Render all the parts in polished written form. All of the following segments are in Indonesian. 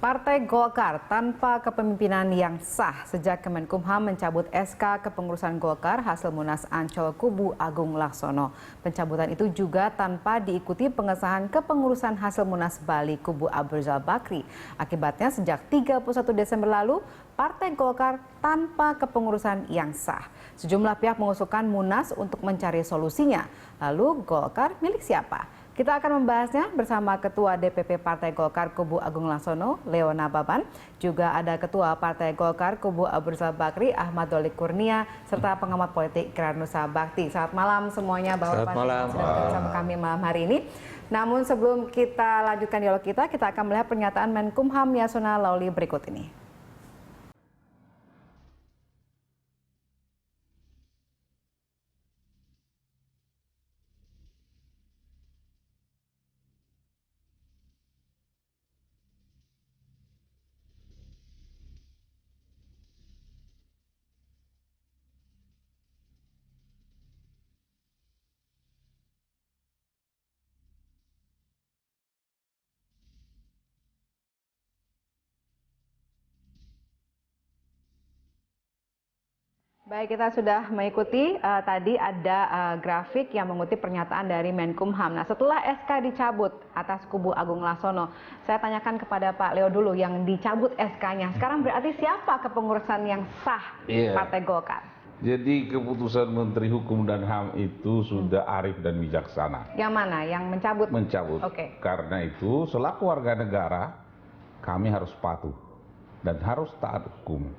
Partai Golkar tanpa kepemimpinan yang sah sejak Kemenkumham mencabut SK kepengurusan Golkar hasil Munas Ancol Kubu Agung Laksono. Pencabutan itu juga tanpa diikuti pengesahan kepengurusan hasil Munas Bali Kubu Abu Rizal Bakri. Akibatnya sejak 31 Desember lalu, Partai Golkar tanpa kepengurusan yang sah. Sejumlah pihak mengusulkan Munas untuk mencari solusinya. Lalu Golkar milik siapa? Kita akan membahasnya bersama Ketua DPP Partai Golkar Kubu Agung Laksono, Leo Nababan. Juga ada Ketua Partai Golkar Kubu Abu Rizal Bakri, Ahmad Doli Kurnia, serta pengamat politik Ikrar-Nusa Bakti. Selamat malam semuanya, Bapak sudah bersama kami malam hari ini. Namun sebelum kita lanjutkan dialog kita akan melihat pernyataan Menkumham Yasona Lauli berikut ini. Baik, kita sudah mengikuti tadi ada grafik yang mengutip pernyataan dari Menkumham. Nah, setelah SK dicabut atas Kubu Agung Laksono, saya tanyakan kepada Pak Leo dulu yang dicabut SK-nya. Sekarang berarti siapa kepengurusan yang sah Partai Golkar? Jadi keputusan Menteri Hukum dan HAM itu sudah arif dan bijaksana. Yang mana? Yang mencabut? Mencabut. Oke. Karena itu selaku warga negara kami harus patuh dan harus taat hukum.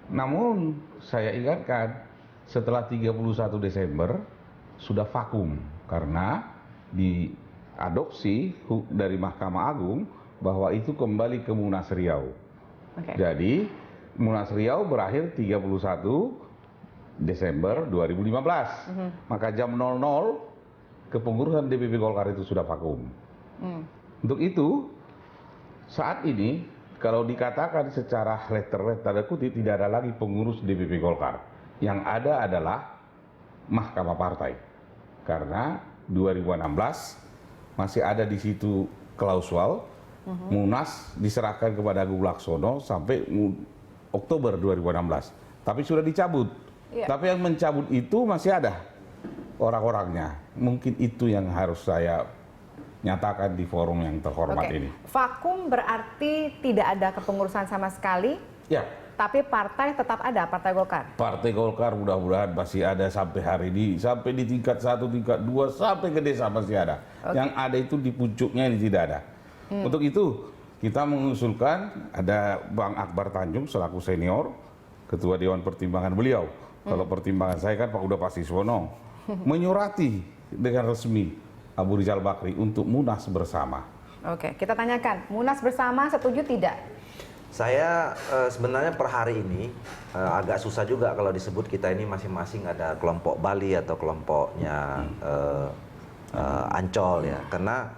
Namun saya ingatkan setelah 31 Desember sudah vakum karena diadopsi dari Mahkamah Agung bahwa itu kembali ke Munas Riau. Jadi Munas Riau berakhir 31 Desember 2015. Maka jam 00 kepengurusan DPP Golkar itu sudah vakum. Untuk itu saat ini kalau dikatakan secara letter tanda kutip tidak ada lagi pengurus DPP Golkar. Yang ada adalah Mahkamah Partai. Karena 2016 masih ada di situ klausul Munas diserahkan kepada Agung Laksono sampai Oktober 2016. Tapi sudah dicabut. Tapi yang mencabut itu masih ada orang-orangnya. Mungkin itu yang harus saya nyatakan di forum yang terhormat ini. Vakum berarti tidak ada kepengurusan sama sekali? Ya. Tapi partai tetap ada, Partai Golkar? Partai Golkar mudah-mudahan masih ada sampai hari ini, sampai di tingkat 1, tingkat 2, sampai ke desa masih ada. Yang ada itu di pucuknya ini tidak ada. Untuk itu kita mengusulkan ada Bang Akbar Tanjung selaku senior, Ketua Dewan Pertimbangan beliau. Kalau pertimbangan saya kan Pak Uda Pasiswono, menyurati dengan resmi Abu Rizal Bakri untuk Munas bersama. Oke, kita tanyakan, Munas bersama setuju tidak? Saya sebenarnya per hari ini agak susah juga kalau disebut kita ini masing-masing ada kelompok Bali atau kelompoknya Ancol ya. Karena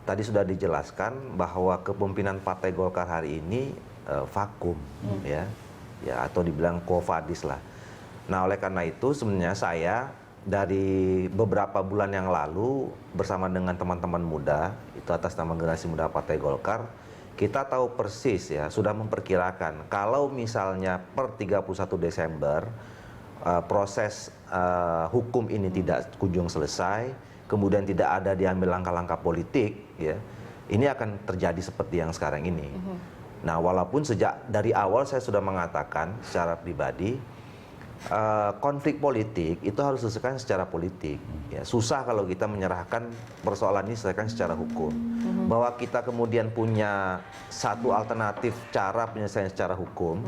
tadi sudah dijelaskan bahwa kepemimpinan Partai Golkar hari ini vakum ya atau dibilang quo vadis lah. Nah, oleh karena itu sebenarnya saya dari beberapa bulan yang lalu bersama dengan teman-teman muda itu atas nama Generasi Muda Partai Golkar, kita tahu persis ya, sudah memperkirakan kalau misalnya per 31 Desember proses hukum ini tidak kunjung selesai, kemudian tidak ada diambil langkah-langkah politik ya, ini akan terjadi seperti yang sekarang ini. Nah, walaupun sejak dari awal saya sudah mengatakan secara pribadi konflik politik itu harus diselesaikan secara politik. Ya, susah kalau kita menyerahkan persoalan ini selesaikan secara hukum. Bahwa kita kemudian punya satu alternatif cara penyelesaian secara hukum,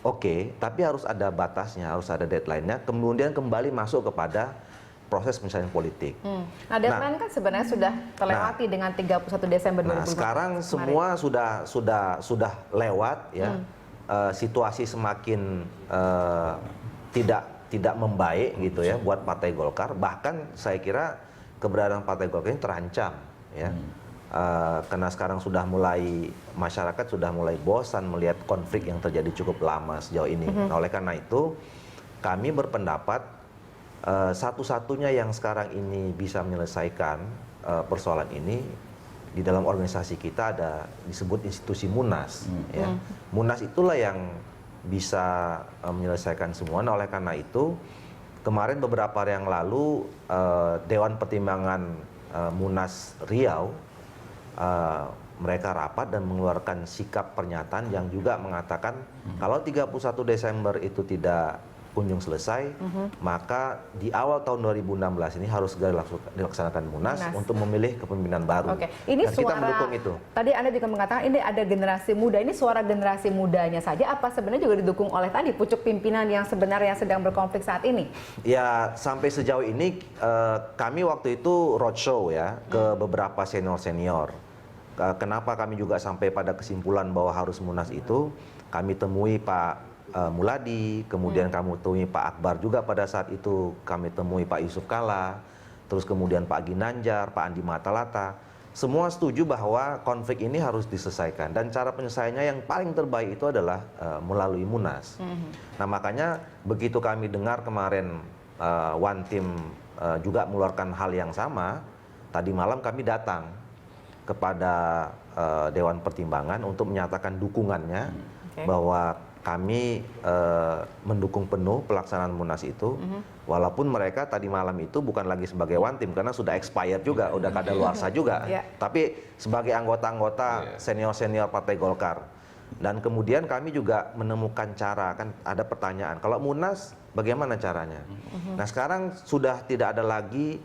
oke, tapi harus ada batasnya, harus ada deadline-nya. Kemudian kembali masuk kepada proses penyelesaian politik. Nah, deadline kan sebenarnya sudah terlewati dengan 31 Desember 2015. Nah, sekarang semua sudah lewat ya. Situasi semakin tidak membaik gitu ya buat Partai Golkar. Bahkan saya kira keberadaan Partai Golkar ini terancam ya. Karena sekarang masyarakat sudah mulai bosan melihat konflik yang terjadi cukup lama sejauh ini. Nah, oleh karena itu kami berpendapat satu-satunya yang sekarang ini bisa menyelesaikan persoalan ini di dalam organisasi kita ada disebut institusi Munas. Ya. Munas itulah yang bisa menyelesaikan semua. Nah, oleh karena itu kemarin beberapa hari yang lalu Dewan Pertimbangan Munas Riau mereka rapat dan mengeluarkan sikap pernyataan yang juga mengatakan kalau 31 Desember itu tidak kunjung selesai, maka di awal tahun 2016 ini harus segera dilaksanakan Munas untuk memilih kepemimpinan baru. Oke. Ini dan suara, kita mendukung itu. Tadi Anda juga mengatakan ini ada generasi muda. Ini suara generasi mudanya saja apa sebenarnya juga didukung oleh tadi pucuk pimpinan yang sebenarnya sedang berkonflik saat ini? Ya, sampai sejauh ini kami waktu itu roadshow ya ke beberapa senior-senior. Kenapa kami juga sampai pada kesimpulan bahwa harus Munas itu, kami temui Pak Muladi, kemudian kami temui Pak Akbar juga pada saat itu, kami temui Pak Yusuf Kala, terus kemudian Pak Ginanjar, Pak Andi Matalata. Semua setuju bahwa konflik ini harus diselesaikan dan cara penyelesaiannya yang paling terbaik itu adalah melalui Munas. Nah, makanya begitu kami dengar kemarin One Team juga mengeluarkan hal yang sama, tadi malam kami datang kepada Dewan Pertimbangan untuk menyatakan dukungannya bahwa kami mendukung penuh pelaksanaan Munas itu, walaupun mereka tadi malam itu bukan lagi sebagai One Team karena sudah expired juga, udah kadaluarsa juga, tapi sebagai anggota-anggota senior-senior Partai Golkar. Dan kemudian kami juga menemukan cara, kan ada pertanyaan, kalau Munas bagaimana caranya? Nah, sekarang sudah tidak ada lagi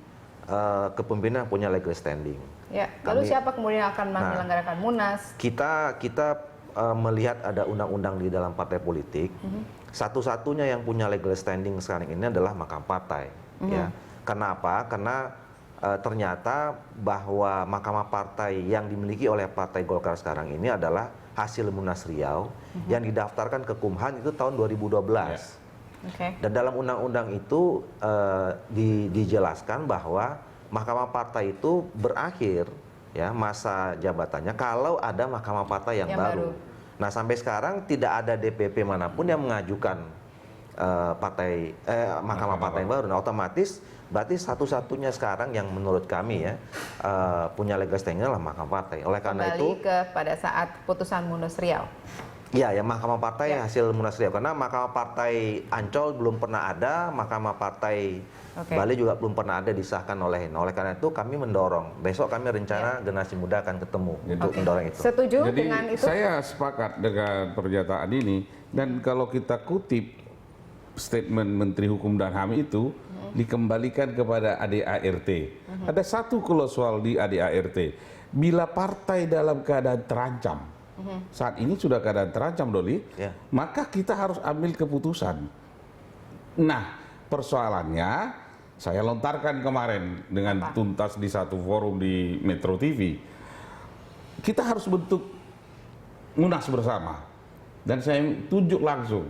kepemimpinan yang punya legal standing. Ya, lalu siapa kemudian yang akan menyelenggarakan Munas? Kita melihat ada undang-undang di dalam partai politik, satu-satunya yang punya legal standing sekarang ini adalah Mahkamah Partai. Ya, kenapa? Karena ternyata bahwa Mahkamah Partai yang dimiliki oleh Partai Golkar sekarang ini adalah hasil Munas Riau yang didaftarkan ke Kumhan itu tahun 2012. Dan dalam undang-undang itu dijelaskan bahwa Mahkamah Partai itu berakhir ya masa jabatannya kalau ada Mahkamah Partai yang baru. Nah, sampai sekarang tidak ada DPP manapun yang mengajukan Mahkamah Partai yang baru. Nah, otomatis berarti satu-satunya sekarang yang menurut kami ya punya legal standing adalah Mahkamah Partai. Oleh karena itu pada saat putusan Munas Riau. Ya, ya Mahkamah Partai hasil Munas Riau. Karena Mahkamah Partai Ancol belum pernah ada, Mahkamah Partai Bali juga belum pernah ada disahkan oleh. Oleh karena itu kami mendorong. Besok kami rencana generasi muda akan ketemu untuk mendorong itu. Setuju Jadi, dengan itu? Saya sepakat dengan pernyataan ini. Dan kalau kita kutip statement Menteri Hukum dan HAM itu dikembalikan kepada ADART. Ada satu klausul di ADART. Bila partai dalam keadaan terancam, saat ini sudah keadaan terancam, Doli, maka kita harus ambil keputusan. Nah, persoalannya saya lontarkan kemarin dengan tuntas di satu forum di Metro TV. Kita harus bentuk Munas bersama. Dan saya tunjuk langsung.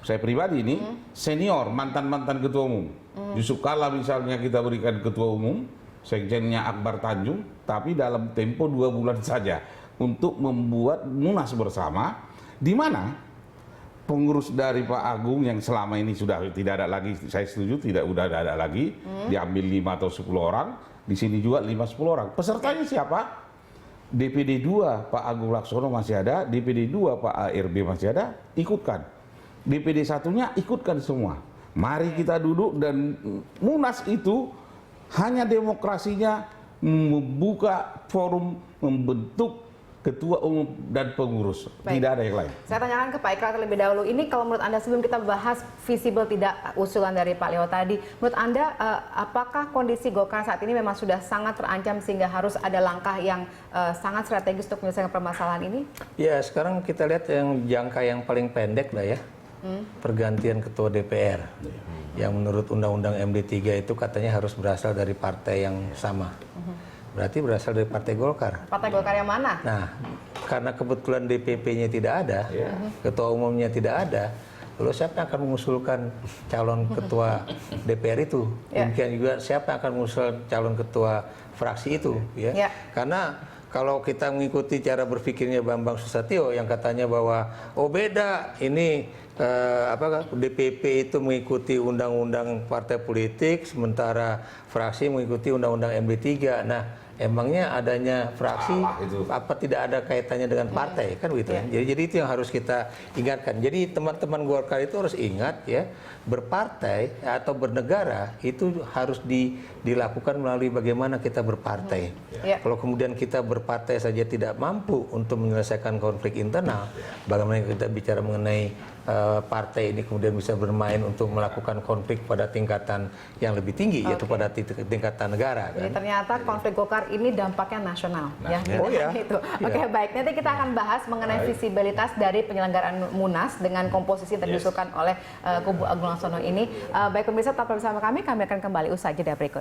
Saya pribadi ini senior, mantan-mantan ketua umum. Yusuf Kala misalnya kita berikan ketua umum, sekjennya Akbar Tanjung, tapi dalam tempo 2 bulan saja untuk membuat Munas bersama, di mana pengurus dari Pak Agung yang selama ini sudah tidak ada lagi, saya setuju tidak udah ada lagi, diambil 5 atau 10 orang, di sini juga 5-10 orang. Pesertanya siapa? DPD 2 Pak Agung Laksono masih ada, DPD 2 Pak ARB masih ada, ikutkan. DPD 1-nya ikutkan semua. Mari kita duduk dan Munas itu hanya demokrasinya membuka forum, membentuk ketua umum dan pengurus. Tidak ada yang lain. Saya tanyakan ke Pak Ikrar terlebih dahulu. Ini kalau menurut Anda sebelum kita bahas visible tidak usulan dari Pak Leo tadi, menurut Anda apakah kondisi Golkar saat ini memang sudah sangat terancam sehingga harus ada langkah yang sangat strategis untuk menyelesaikan permasalahan ini? Ya, sekarang kita lihat yang jangka yang paling pendek lah ya. Pergantian ketua DPR. Yang menurut Undang-Undang MD3 itu katanya harus berasal dari partai yang sama. Berarti berasal dari Partai Golkar. Partai Golkar yang mana? Nah, karena kebetulan DPP-nya tidak ada, ketua umumnya tidak ada, lalu siapa yang akan mengusulkan calon ketua DPR itu? Demikian juga siapa yang akan mengusulkan calon ketua fraksi itu? Ya? Karena kalau kita mengikuti cara berpikirnya Bambang Susatyo yang katanya bahwa oh beda ini DPP itu mengikuti undang-undang partai politik sementara fraksi mengikuti undang-undang MD3. Nah, emangnya adanya fraksi Salah itu. apa tidak ada kaitannya dengan partai kan begitu ya. Jadi itu yang harus kita ingatkan. Jadi teman-teman Golkar itu harus ingat ya, berpartai atau bernegara itu harus dilakukan melalui bagaimana kita berpartai. Ya. Kalau kemudian kita berpartai saja tidak mampu untuk menyelesaikan konflik internal, bagaimana kita bicara mengenai partai ini kemudian bisa bermain untuk melakukan konflik pada tingkatan yang lebih tinggi, yaitu pada tingkatan negara. Jadi Kan? ternyata konflik Golkar ini dampaknya nasional, ya. oh Tidak ya. hanya itu. Iya. Oke, baik. Nanti kita akan bahas mengenai visibilitas dari penyelenggaraan Munas dengan komposisi yang diusulkan oleh kubu Agung Laksono ini. Baik pemirsa, tetap bersama kami akan kembali usai jeda berikut.